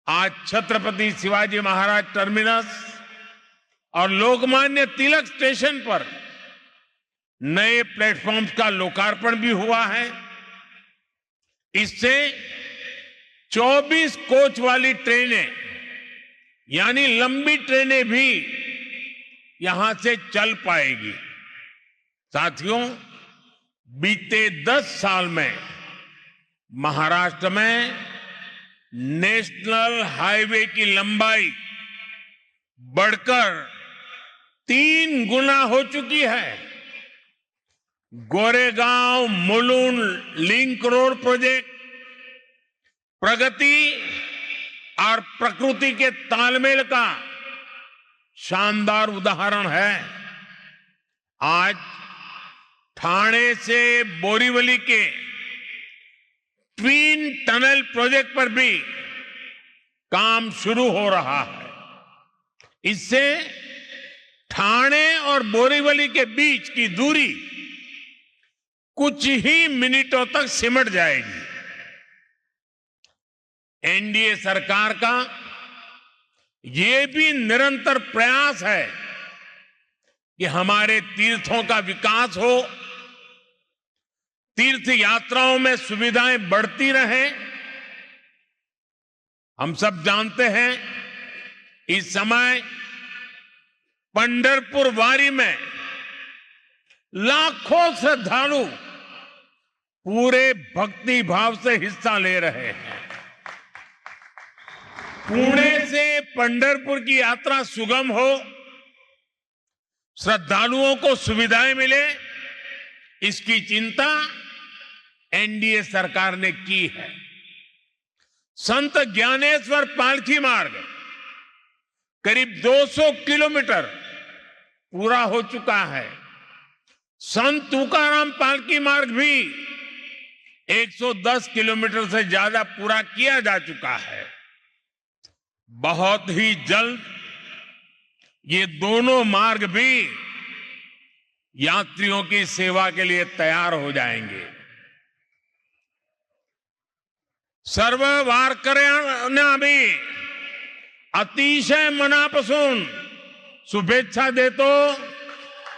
आज छत्रपति शिवाजी महाराज टर्मिनस और लोकमान्य तिलक स्टेशन पर नए प्लेटफॉर्म्स का लोकार्पण भी हुआ है। इससे 24 कोच वाली ट्रेनें, यानी लंबी ट्रेनें भी यहां से चल पाएगी। साथियों, बीते 10 साल में महाराष्ट्र में नेशनल हाईवे की लंबाई बढ़कर 3 गुना हो चुकी है। Goregaon Mulund link road project प्रगति और प्रकृति के तालमेल का शानदार उदाहरण है। आज ठाणे से बोरीवली के ट्विन टनल प्रोजेक्ट पर भी काम शुरू हो रहा है। इससे ठाणे और बोरीवली के बीच की दूरी कुछ ही मिनटों तक सिमट जाएगी। एनडीए सरकार का ये भी निरंतर प्रयास है कि हमारे तीर्थों का विकास हो, तीर्थ यात्राओं में सुविधाएं बढ़ती रहें। हम सब जानते हैं, इस समय पंढरपुर वारी में लाखों श्रद्धालु पूरे भक्ति भाव से हिस्सा ले रहे हैं। पुणे से पंढरपुर की यात्रा सुगम हो, श्रद्धालुओं को सुविधाएं मिले, इसकी चिंता एनडीए सरकार ने की है। संत ज्ञानेश्वर पालकी मार्ग करीब 200 किलोमीटर पूरा हो चुका है। संत तुकाराम पालकी मार्ग भी 110 किलोमीटर से ज्यादा पूरा किया जा चुका है। बहुत ही जल्द ये दोनों मार्ग भी यात्रियों की सेवा के लिए तैयार हो जाएंगे। सर्व वारकऱ्यांना भी अतिशय मनापासून शुभेच्छा देतो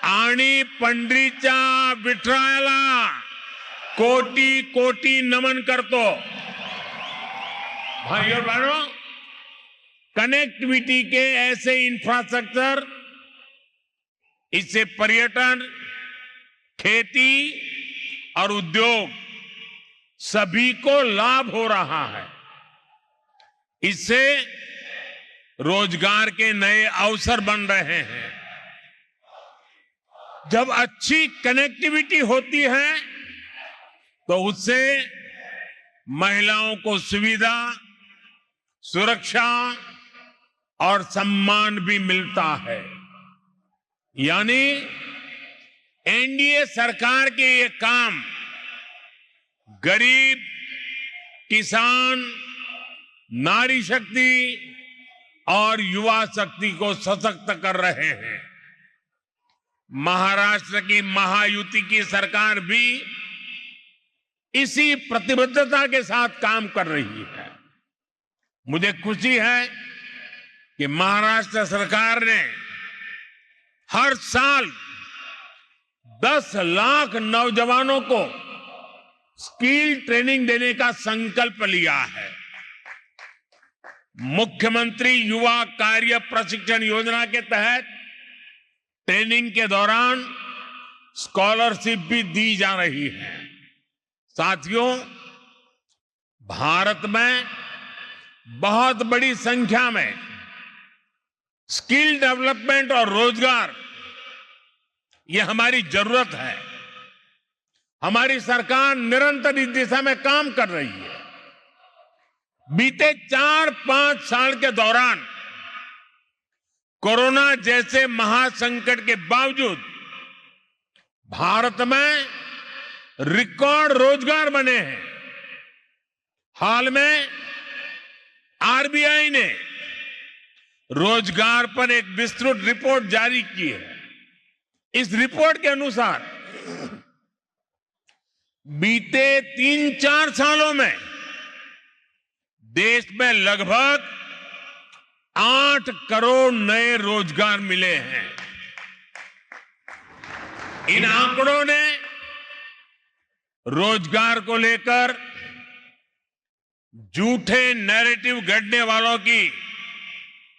आणि पंढरीच्या विठ्ठलाला कोटी कोटी नमन करतो। भाइयों बहनों, कनेक्टिविटी के ऐसे इंफ्रास्ट्रक्चर, इससे पर्यटन, खेती और उद्योग सभी को लाभ हो रहा है। इससे रोजगार के नए अवसर बन रहे हैं। जब अच्छी कनेक्टिविटी होती है तो उससे महिलाओं को सुविधा, सुरक्षा और सम्मान भी मिलता है। यानी एनडीए सरकार के ये काम गरीब, किसान, नारी शक्ति और युवा शक्ति को सशक्त कर रहे हैं। महाराष्ट्र की महायुति की सरकार भी इसी प्रतिबद्धता के साथ काम कर रही है। मुझे खुशी है कि महाराष्ट्र सरकार ने हर साल 10 लाख नौजवानों को स्किल ट्रेनिंग देने का संकल्प लिया है। मुख्यमंत्री युवा कार्य प्रशिक्षण योजना के तहत ट्रेनिंग के दौरान स्कॉलरशिप भी दी जा रही है। साथियों, भारत में बहुत बड़ी संख्या में स्किल डेवलपमेंट और रोजगार ये हमारी जरूरत है। हमारी सरकार निरंतर इस दिशा में काम कर रही है। बीते 4-5 साल के दौरान कोरोना जैसे महासंकट के बावजूद भारत में रिकॉर्ड रोजगार बने हैं। हाल में आरबीआई ने रोजगार पर एक विस्तृत रिपोर्ट जारी की है। इस रिपोर्ट के अनुसार बीते 3-4 सालों में देश में लगभग 8 करोड़ नए रोजगार मिले हैं। इन आंकड़ों ने रोजगार को लेकर झूठे नैरेटिव गढ़ने वालों की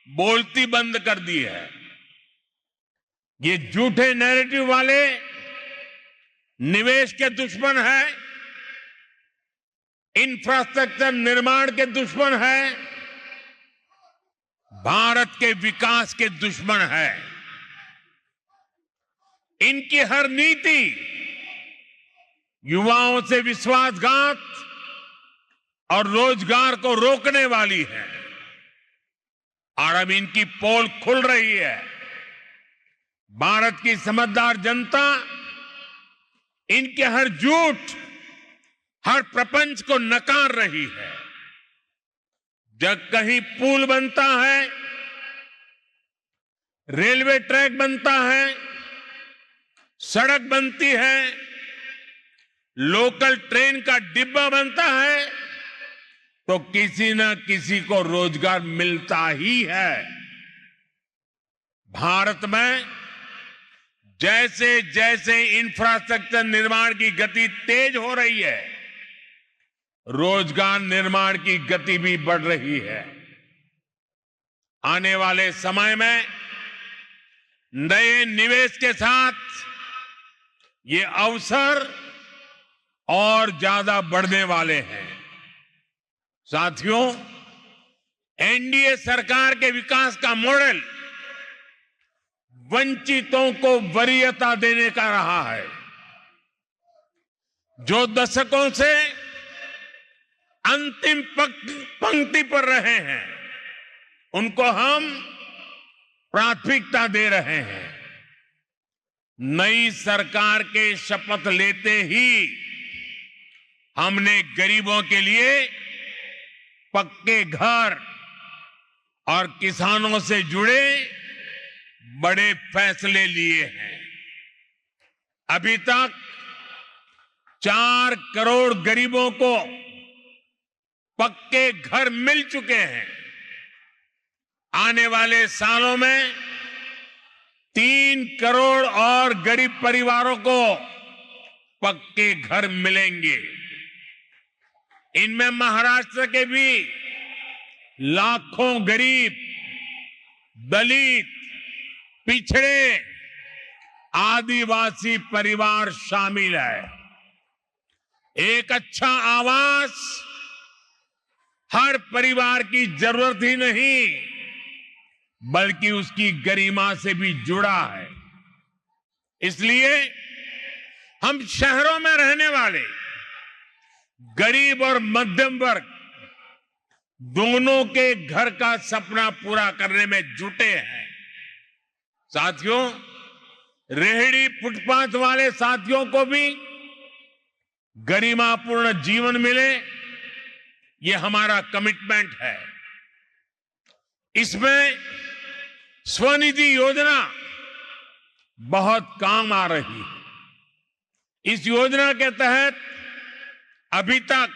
बोलती बंद कर दी है। ये झूठे नैरेटिव वाले निवेश के दुश्मन हैं, इंफ्रास्ट्रक्चर निर्माण के दुश्मन हैं, भारत के विकास के दुश्मन हैं। इनकी हर नीति युवाओं से विश्वासघात और रोजगार को रोकने वाली है और अब इनकी पोल खुल रही है। भारत की समझदार जनता इनके हर झूठ, हर प्रपंच को नकार रही है। जब कहीं पुल बनता है, रेलवे ट्रैक बनता है, सड़क बनती है, लोकल ट्रेन का डिब्बा बनता है, तो किसी न किसी को रोजगार मिलता ही है। भारत में जैसे जैसे इंफ्रास्ट्रक्चर निर्माण की गति तेज हो रही है, रोजगार निर्माण की गति भी बढ़ रही है। आने वाले समय में नए निवेश के साथ ये अवसर और ज्यादा बढ़ने वाले हैं। साथियों, एनडीए सरकार के विकास का मॉडल वंचितों को वरीयता देने का रहा है। जो दशकों से अंतिम पंक्ति पर रहे हैं, उनको हम प्राथमिकता दे रहे हैं। नई सरकार के शपथ लेते ही हमने गरीबों के लिए पक्के घर और किसानों से जुड़े बड़े फैसले लिए हैं। अभी तक 4 करोड़ गरीबों को पक्के घर मिल चुके हैं। आने वाले सालों में 3 करोड़ और गरीब परिवारों को पक्के घर मिलेंगे। इनमें महाराष्ट्र के भी लाखों गरीब, दलित, पिछड़े, आदिवासी परिवार शामिल है। एक अच्छा आवास हर परिवार की जरूरत ही नहीं, बल्कि उसकी गरिमा से भी जुड़ा है। इसलिए हम शहरों में रहने वाले गरीब और मध्यम वर्ग दोनों के घर का सपना पूरा करने में जुटे हैं। साथियों, रेहड़ी फुटपाथ वाले साथियों को भी गरिमापूर्ण जीवन मिले, ये हमारा कमिटमेंट है। इसमें स्वनिधि योजना बहुत काम आ रही है। इस योजना के तहत अभी तक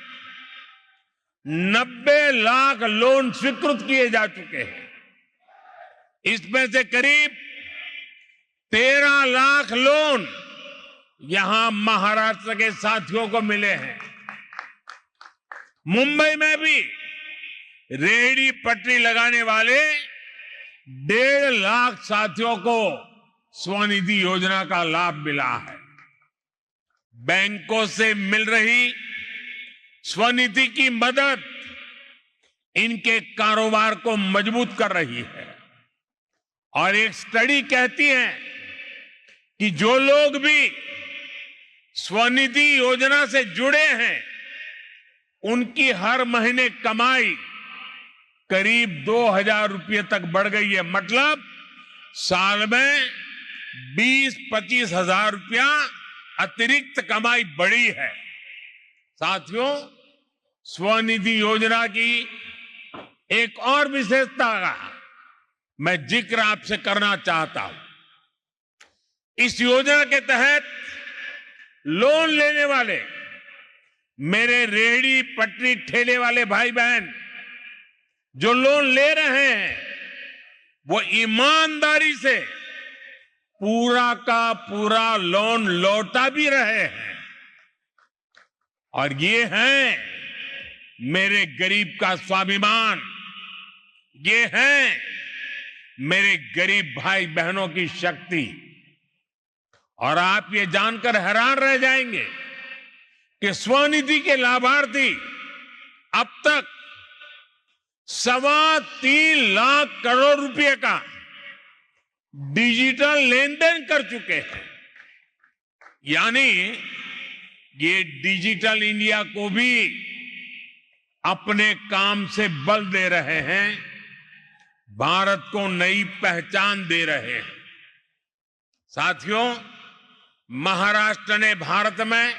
90 लाख लोन स्वीकृत किए जा चुके हैं। इसमें से करीब 13 लाख लोन यहां महाराष्ट्र के साथियों को मिले हैं। मुंबई में भी रेहड़ी पटरी लगाने वाले 1.5 लाख साथियों को स्वनिधि योजना का लाभ मिला है। बैंकों से मिल रही स्वनिधि की मदद इनके कारोबार को मजबूत कर रही है। और एक स्टडी कहती है कि जो लोग भी स्वनिधि योजना से जुड़े हैं उनकी हर महीने कमाई करीब 2,000 रुपये तक बढ़ गई है। मतलब साल में 20-25 हजार रुपया अतिरिक्त कमाई बढ़ी है। साथियों, स्वनिधि योजना की एक और विशेषता का मैं जिक्र आपसे करना चाहता हूं। इस योजना के तहत लोन लेने वाले मेरे रेहड़ी पटरी ठेले वाले भाई बहन जो लोन ले रहे हैं वो ईमानदारी से पूरा का पूरा लोन लौटा भी रहे हैं। और ये है मेरे गरीब का स्वाभिमान, ये है मेरे गरीब भाई बहनों की शक्ति। और आप ये जानकर हैरान रह जाएंगे कि स्वनिधि के लाभार्थी अब तक 3.25 लाख करोड़ रुपए का डिजिटल लेन देन कर चुके हैं। यानी ये डिजिटल इंडिया को भी अपने काम से बल दे रहे हैं, भारत को नई पहचान दे रहे हैं। साथियों, महाराष्ट्र ने भारत में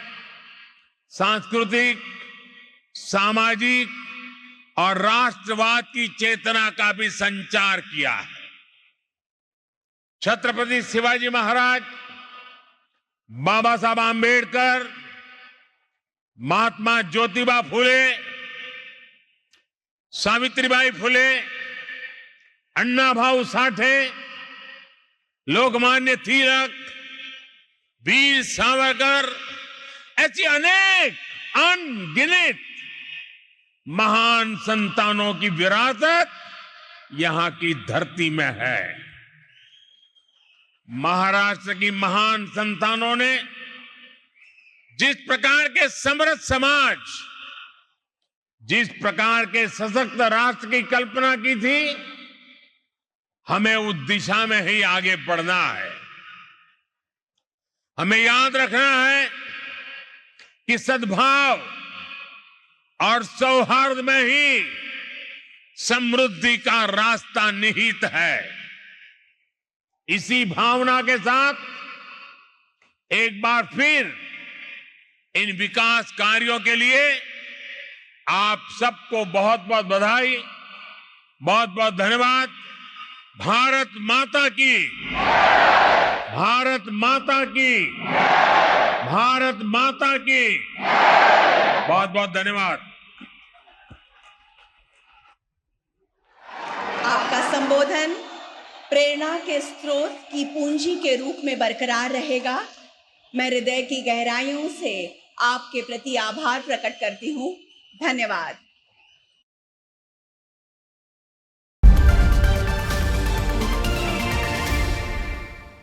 सांस्कृतिक, सामाजिक और राष्ट्रवाद की चेतना का भी संचार किया है। छत्रपति शिवाजी महाराज, बाबा साहब आंबेडकर, महात्मा ज्योतिबा फुले, सावित्रीबाई फुले, अन्ना भाऊ साठे, लोकमान्य तिलक, वीर सावरकर, ऐसी अनेक अनगिनत महान संतानों की विरासत यहां की धरती में है। महाराष्ट्र की महान संतानों ने जिस प्रकार के समृद्ध समाज, जिस प्रकार के सशक्त राष्ट्र की कल्पना की थी, हमें उस दिशा में ही आगे बढ़ना है। हमें याद रखना है कि सद्भाव और सौहार्द में ही समृद्धि का रास्ता निहित है। इसी भावना के साथ एक बार फिर इन विकास कार्यों के लिए आप सबको बहुत बहुत बधाई, बहुत बहुत धन्यवाद। भारत माता की, भारत माता की, भारत माता की, बहुत बहुत धन्यवाद। आपका संबोधन प्रेरणा के स्रोत की पूंजी के रूप में बरकरार रहेगा। मैं हृदय की गहराइयों से आपके प्रति आभार प्रकट करती हूँ। धन्यवाद।